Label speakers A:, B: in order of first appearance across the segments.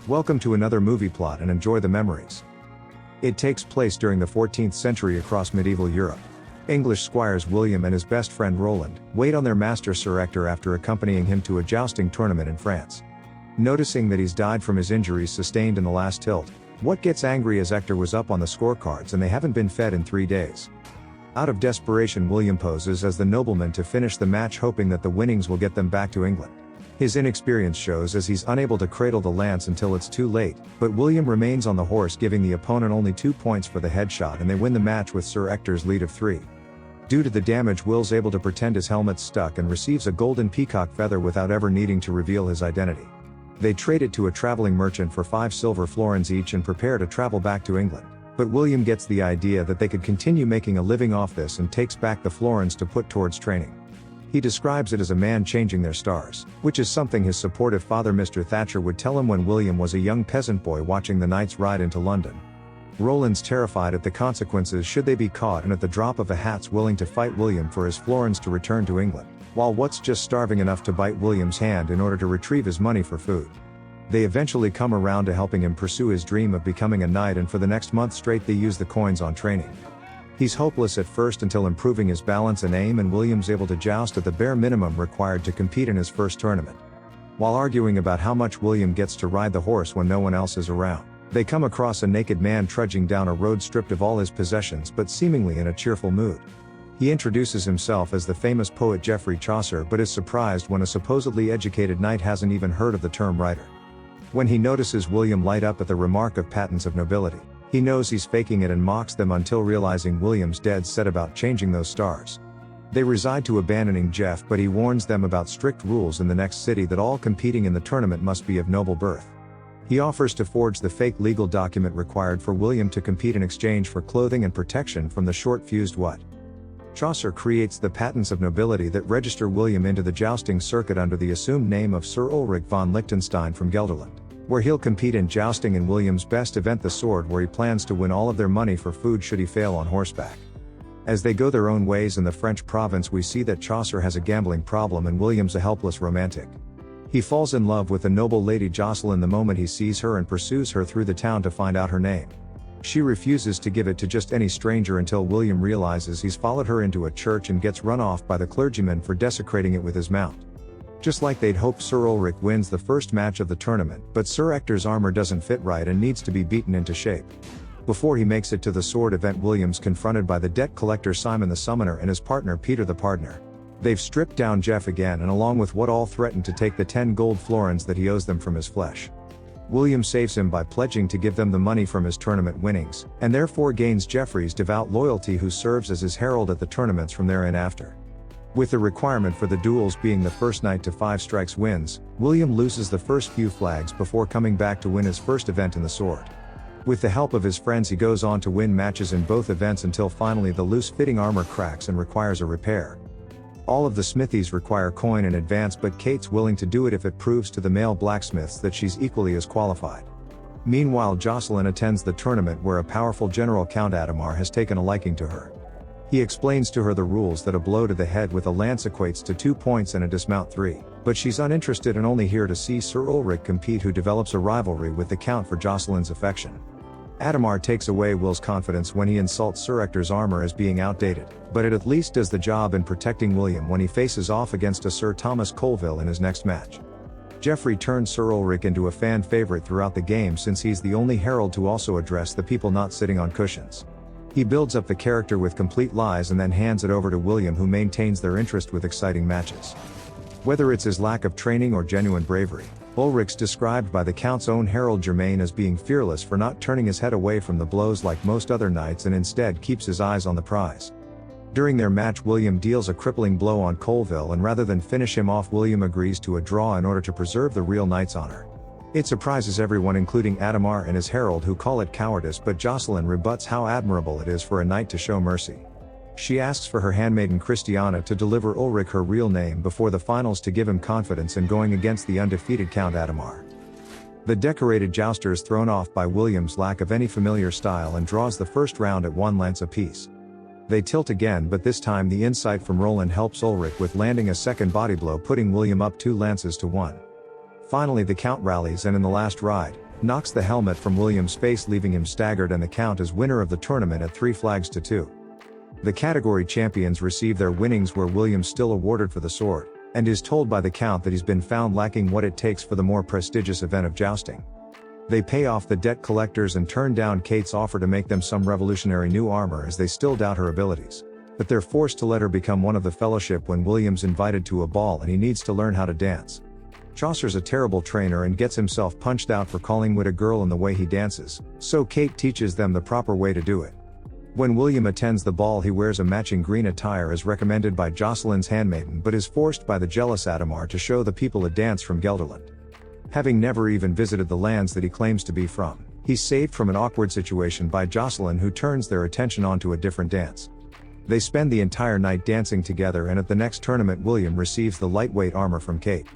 A: Welcome to another movie plot and enjoy the memories. It takes place during the 14th century across medieval Europe. English squires William and his best friend Roland wait on their master Sir Ector after accompanying him to a jousting tournament in France. Noticing that he's died from his injuries sustained in the last tilt, What gets angry as Ector was up on the scorecards and they haven't been fed in 3 days. Out of desperation, William poses as the nobleman to finish the match, hoping that the winnings will get them back to England. His inexperience shows as he's unable to cradle the lance until it's too late, but William remains on the horse, giving the opponent only 2 points for the headshot, and they win the match with Sir Ector's lead of 3. Due to the damage, Will's able to pretend his helmet's stuck and receives a golden peacock feather without ever needing to reveal his identity. They trade it to a traveling merchant for 5 silver florins each and prepare to travel back to England. But William gets the idea that they could continue making a living off this and takes back the florins to put towards training. He describes it as a man changing their stars, which is something his supportive father Mr. Thatcher would tell him when William was a young peasant boy watching the knights ride into London. Roland's terrified at the consequences should they be caught, and at the drop of a hat's willing to fight William for his florins to return to England, while What's just starving enough to bite William's hand in order to retrieve his money for food. They eventually come around to helping him pursue his dream of becoming a knight, and for the next month straight they use the coins on training. He's hopeless at first until improving his balance and aim, and William's able to joust at the bare minimum required to compete in his first tournament. While arguing about how much William gets to ride the horse when no one else is around, they come across a naked man trudging down a road stripped of all his possessions but seemingly in a cheerful mood. He introduces himself as the famous poet Geoffrey Chaucer, but is surprised when a supposedly educated knight hasn't even heard of the term writer. When he notices William light up at the remark of patents of nobility, he knows he's faking it and mocks them until realizing William's dead set about changing those stars. They reside to abandoning Jeff, but he warns them about strict rules in the next city that all competing in the tournament must be of noble birth. He offers to forge the fake legal document required for William to compete in exchange for clothing and protection from the short-fused what. Chaucer creates the patents of nobility that register William into the jousting circuit under the assumed name of Sir Ulrich von Liechtenstein from Gelderland, where he'll compete in jousting in William's best event, the sword, where he plans to win all of their money for food should he fail on horseback. As they go their own ways in the French province, we see that Chaucer has a gambling problem and William's a helpless romantic. He falls in love with the noble lady Jocelyn the moment he sees her and pursues her through the town to find out her name. She refuses to give it to just any stranger until William realizes he's followed her into a church and gets run off by the clergyman for desecrating it with his mount. Just like they'd hoped, Sir Ulrich wins the first match of the tournament, but Sir Ector's armor doesn't fit right and needs to be beaten into shape. Before he makes it to the sword event, William's confronted by the debt collector Simon the Summoner and his partner Peter the Pardoner. They've stripped down Jeff again, and along with what all threaten to take the 10 gold florins that he owes them from his flesh. William saves him by pledging to give them the money from his tournament winnings, and therefore gains Geoffrey's devout loyalty, who serves as his herald at the tournaments from therein after. With the requirement for the duels being the first knight to 5 strikes wins, William loses the first few flags before coming back to win his first event in the sword. With the help of his friends, he goes on to win matches in both events until finally the loose-fitting armor cracks and requires a repair. All of the smithies require coin in advance, but Kate's willing to do it if it proves to the male blacksmiths that she's equally as qualified. Meanwhile, Jocelyn attends the tournament, where a powerful general, Count Adhemar, has taken a liking to her. He explains to her the rules, that a blow to the head with a lance equates to 2 points and a dismount 3, but she's uninterested and only here to see Sir Ulrich compete, who develops a rivalry with the Count for Jocelyn's affection. Adhemar takes away Will's confidence when he insults Sir Ector's armor as being outdated, but it at least does the job in protecting William when he faces off against a Sir Thomas Colville in his next match. Geoffrey turns Sir Ulrich into a fan favorite throughout the game, since he's the only herald to also address the people not sitting on cushions. He builds up the character with complete lies and then hands it over to William, who maintains their interest with exciting matches. Whether it's his lack of training or genuine bravery, Ulrich's described by the Count's own herald Germaine as being fearless for not turning his head away from the blows like most other knights, and instead keeps his eyes on the prize. During their match, William deals a crippling blow on Colville, and rather than finish him off, William agrees to a draw in order to preserve the real knight's honor. It surprises everyone, including Adhemar and his herald, who call it cowardice, but Jocelyn rebuts how admirable it is for a knight to show mercy. She asks for her handmaiden Christiana to deliver Ulrich her real name before the finals to give him confidence in going against the undefeated Count Adhemar. The decorated jouster is thrown off by William's lack of any familiar style and draws the first round at 1 lance apiece. They tilt again, but this time the insight from Roland helps Ulrich with landing a second body blow, putting William up 2 lances to 1. Finally the Count rallies, and in the last ride, knocks the helmet from William's face, leaving him staggered, and the count is winner of the tournament at 3 flags to 2. The category champions receive their winnings, where William's still awarded for the sword, and is told by the count that he's been found lacking what it takes for the more prestigious event of jousting. They pay off the debt collectors and turn down Kate's offer to make them some revolutionary new armor, as they still doubt her abilities. But they're forced to let her become one of the fellowship when William's invited to a ball and he needs to learn how to dance. Chaucer's a terrible trainer and gets himself punched out for calling wit a girl in the way he dances, so Kate teaches them the proper way to do it. When William attends the ball, he wears a matching green attire as recommended by Jocelyn's handmaiden, but is forced by the jealous Adhemar to show the people a dance from Gelderland. Having never even visited the lands that he claims to be from, he's saved from an awkward situation by Jocelyn, who turns their attention onto a different dance. They spend the entire night dancing together, and at the next tournament William receives the lightweight armor from Kate.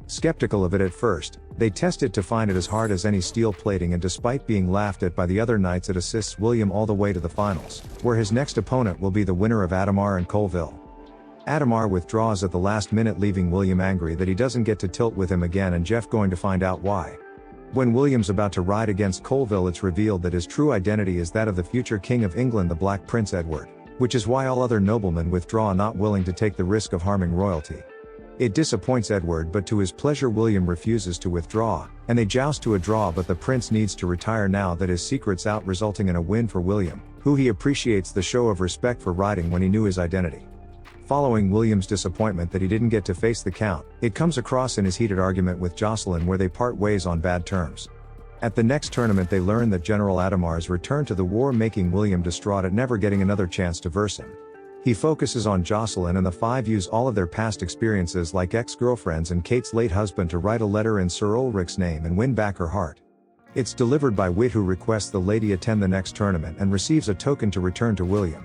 A: Skeptical of it at first, they test it to find it as hard as any steel plating, and despite being laughed at by the other knights, it assists William all the way to the finals, where his next opponent will be the winner of Adhemar and Colville. Adhemar withdraws at the last minute, leaving William angry that he doesn't get to tilt with him again, and Geoff going to find out why. When William's about to ride against Colville, it's revealed that his true identity is that of the future King of England, the Black Prince Edward, which is why all other noblemen withdraw, not willing to take the risk of harming royalty. It disappoints Edward, but to his pleasure William refuses to withdraw, and they joust to a draw, but the prince needs to retire now that his secret's out, resulting in a win for William, who he appreciates the show of respect for riding when he knew his identity. Following William's disappointment that he didn't get to face the count, it comes across in his heated argument with Jocelyn, where they part ways on bad terms. At the next tournament they learn that General Adhemar's returned to the war, making William distraught at never getting another chance to verse him. He focuses on Jocelyn, and the five use all of their past experiences, like ex-girlfriends and Kate's late husband, to write a letter in Sir Ulrich's name and win back her heart. It's delivered by Wit, who requests the lady attend the next tournament and receives a token to return to William.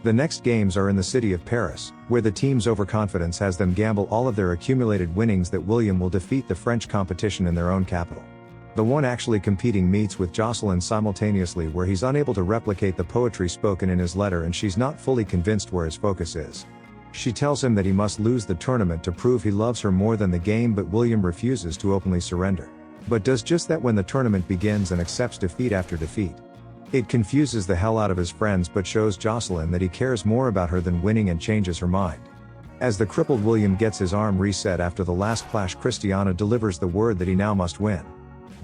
A: The next games are in the city of Paris, where the team's overconfidence has them gamble all of their accumulated winnings that William will defeat the French competition in their own capital. The one actually competing meets with Jocelyn simultaneously, where he's unable to replicate the poetry spoken in his letter, and she's not fully convinced where his focus is. She tells him that he must lose the tournament to prove he loves her more than the game, but William refuses to openly surrender, but does just that when the tournament begins and accepts defeat after defeat. It confuses the hell out of his friends, but shows Jocelyn that he cares more about her than winning, and changes her mind. As the crippled William gets his arm reset after the last clash, Christiana delivers the word that he now must win.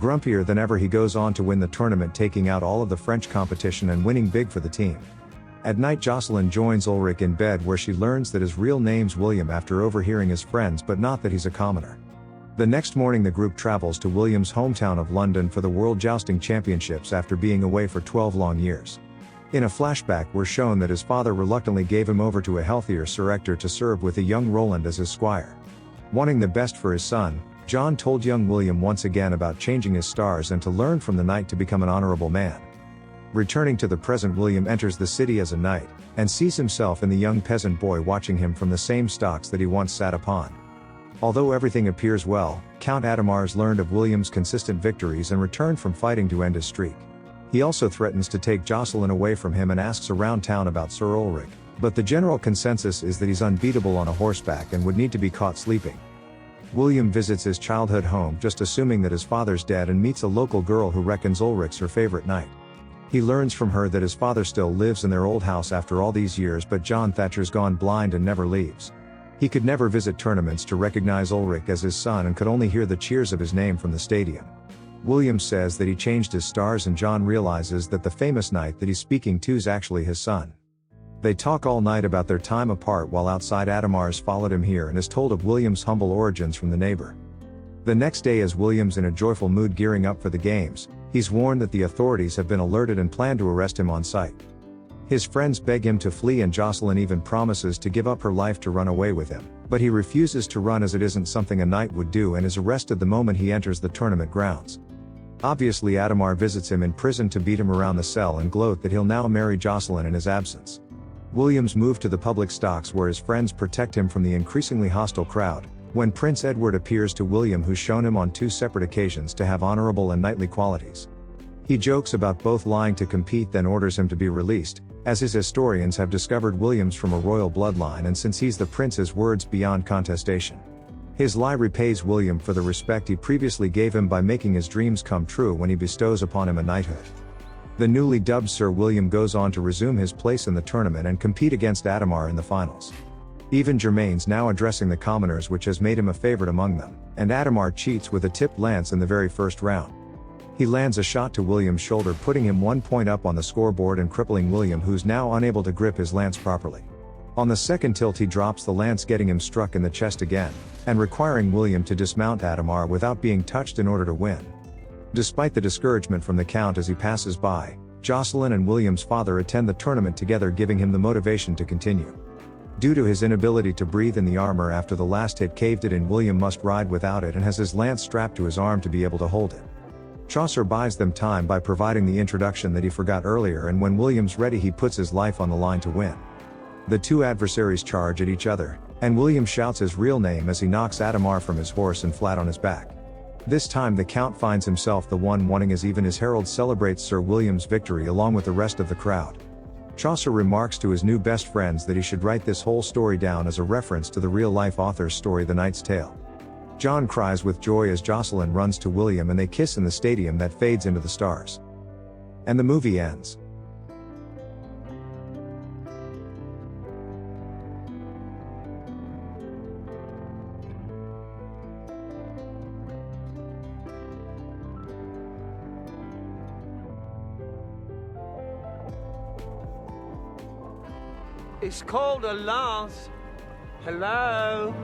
A: Grumpier than ever, he goes on to win the tournament, taking out all of the French competition and winning big for the team. At night Jocelyn joins Ulrich in bed, where she learns that his real name's William after overhearing his friends, but not that he's a commoner. The next morning the group travels to William's hometown of London for the World Jousting Championships after being away for 12 long years. In a flashback we're shown that his father reluctantly gave him over to a healthier Sir Ector to serve with a young Roland as his squire. Wanting the best for his son, John told young William once again about changing his stars and to learn from the knight to become an honorable man. Returning to the present, William enters the city as a knight, and sees himself in the young peasant boy watching him from the same stocks that he once sat upon. Although everything appears well, Count Adhemar's learned of William's consistent victories and returned from fighting to end his streak. He also threatens to take Jocelyn away from him and asks around town about Sir Ulrich, but the general consensus is that he's unbeatable on a horseback and would need to be caught sleeping. William visits his childhood home, just assuming that his father's dead, and meets a local girl who reckons Ulrich's her favorite knight. He learns from her that his father still lives in their old house after all these years, but John Thatcher's gone blind and never leaves. He could never visit tournaments to recognize Ulrich as his son, and could only hear the cheers of his name from the stadium. William says that he changed his stars, and John realizes that the famous knight that he's speaking to is actually his son. They talk all night about their time apart, while outside Adhemar's followed him here and is told of William's humble origins from the neighbor. The next day, as William's in a joyful mood gearing up for the games, he's warned that the authorities have been alerted and plan to arrest him on sight. His friends beg him to flee, and Jocelyn even promises to give up her life to run away with him, but he refuses to run, as it isn't something a knight would do, and is arrested the moment he enters the tournament grounds. Obviously Adhemar visits him in prison to beat him around the cell and gloat that he'll now marry Jocelyn in his absence. William's moved to the public stocks, where his friends protect him from the increasingly hostile crowd, when Prince Edward appears to William, who's shown him on 2 separate occasions to have honorable and knightly qualities. He jokes about both lying to compete, then orders him to be released, as his historians have discovered William's from a royal bloodline, and since he's the prince, his word's beyond contestation. His lie repays William for the respect he previously gave him by making his dreams come true when he bestows upon him a knighthood. The newly dubbed Sir William goes on to resume his place in the tournament and compete against Adhemar in the finals. Even Germaine's now addressing the commoners, which has made him a favorite among them, and Adhemar cheats with a tipped lance in the very first round. He lands a shot to William's shoulder, putting him 1 point up on the scoreboard and crippling William, who's now unable to grip his lance properly. On the second tilt he drops the lance, getting him struck in the chest again, and requiring William to dismount Adhemar without being touched in order to win. Despite the discouragement from the Count as he passes by, Jocelyn and William's father attend the tournament together, giving him the motivation to continue. Due to his inability to breathe in the armor after the last hit caved it in, William must ride without it and has his lance strapped to his arm to be able to hold it. Chaucer buys them time by providing the introduction that he forgot earlier, and when William's ready he puts his life on the line to win. The two adversaries charge at each other, and William shouts his real name as he knocks Adhemar from his horse and flat on his back. This time the Count finds himself the one wanting, as even his herald celebrates Sir William's victory along with the rest of the crowd. Chaucer remarks to his new best friends that he should write this whole story down as a reference to the real-life author's story The Knight's Tale. John cries with joy as Jocelyn runs to William and they kiss in the stadium that fades into the stars. And the movie ends.
B: It's called a lance. Hello?